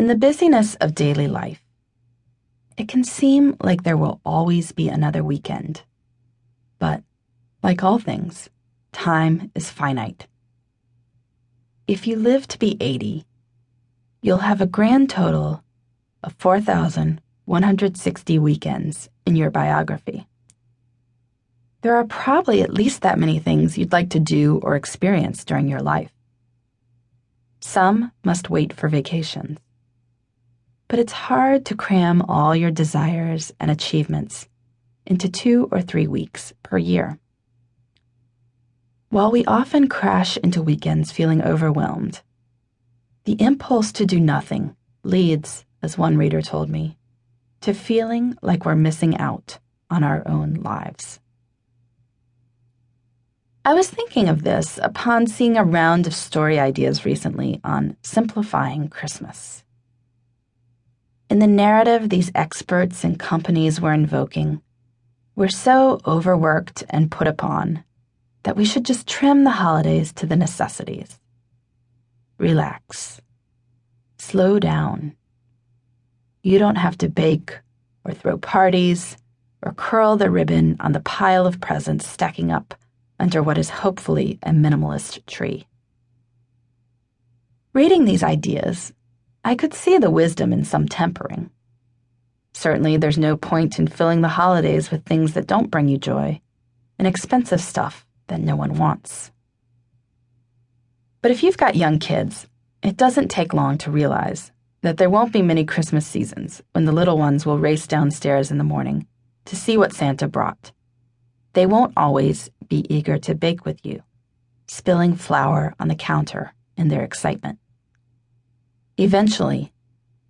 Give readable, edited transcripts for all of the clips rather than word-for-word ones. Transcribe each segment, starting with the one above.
In the busyness of daily life, it can seem like there will always be another weekend. But, like all things, time is finite. If you live to be 80, you'll have a grand total of 4,160 weekends in your biography. There are probably at least that many things you'd like to do or experience during your life. Some must wait for vacations. But it's hard to cram all your desires and achievements into 2 or 3 weeks per year. While we often crash into weekends feeling overwhelmed, the impulse to do nothing leads, as one reader told me, to feeling like we're missing out on our own lives. I was thinking of this upon seeing a round of story ideas recently on simplifying Christmas. In the narrative these experts and companies were invoking, we're so overworked and put upon that we should just trim the holidays to the necessities. Relax. Slow down. You don't have to bake or throw parties or curl the ribbon on the pile of presents stacking up under what is hopefully a minimalist tree. Reading these ideas, I could see the wisdom in some tempering. Certainly, there's no point in filling the holidays with things that don't bring you joy and expensive stuff that no one wants. But if you've got young kids, it doesn't take long to realize that there won't be many Christmas seasons when the little ones will race downstairs in the morning to see what Santa brought. They won't always be eager to bake with you, spilling flour on the counter in their excitement. Eventually,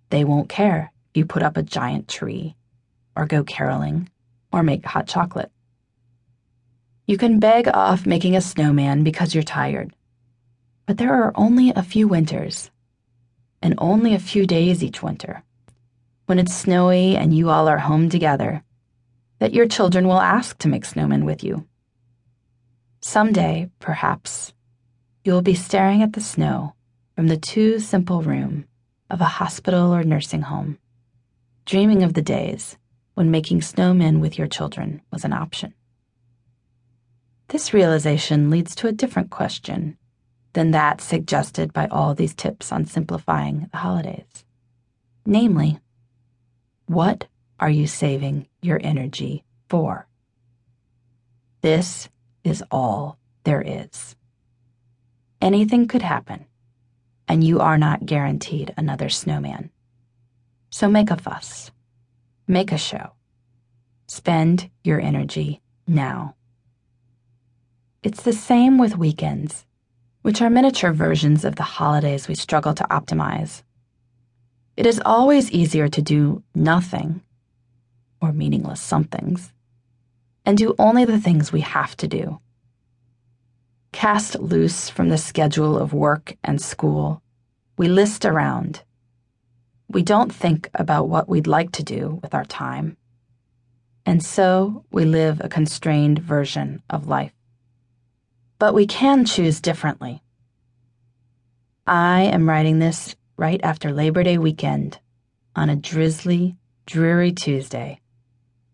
they won't care if you put up a giant tree, or go caroling, or make hot chocolate. You can beg off making a snowman because you're tired, but there are only a few winters, and only a few days each winter, when it's snowy and you all are home together, that your children will ask to make snowmen with you. Someday, perhaps, you'll be staring at the snow from the too simple room of a hospital or nursing home, dreaming of the days when making snowmen with your children was an option. This realization leads to a different question than that suggested by all these tips on simplifying the holidays. Namely, what are you saving your energy for? This is all there is. Anything could happen, and you are not guaranteed another snowman. So make a fuss. Make a show. Spend your energy now. It's the same with weekends, which are miniature versions of the holidays we struggle to optimize. It is always easier to do nothing, or meaningless somethings, and do only the things we have to do. Cast loose from the schedule of work and school, we list around. We don't think about what we'd like to do with our time, and so we live a constrained version of life. But we can choose differently. I am writing this right after Labor Day weekend on a drizzly, dreary Tuesday,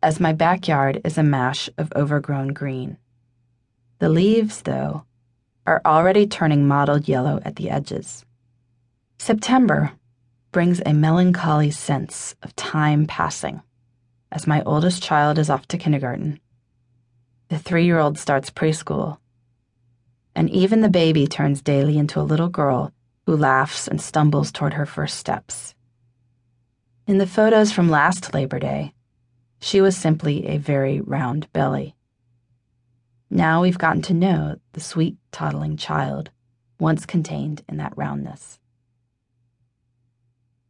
as my backyard is a mash of overgrown green. The leaves, though, are already turning mottled yellow at the edges. September brings a melancholy sense of time passing, as my oldest child is off to kindergarten. The 3-year-old starts preschool, and even the baby turns daily into a little girl who laughs and stumbles toward her first steps. In the photos from last Labor Day, she was simply a very round belly. Now we've gotten to know the sweet, toddling child once contained in that roundness.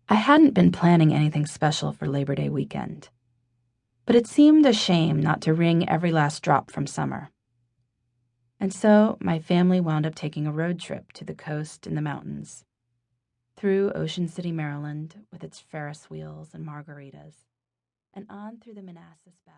I hadn't been planning anything special for Labor Day weekend, but it seemed a shame not to wring every last drop from summer. And so my family wound up taking a road trip to the coast and the mountains, through Ocean City, Maryland, with its Ferris wheels and margaritas, and on through the Manassas Valley.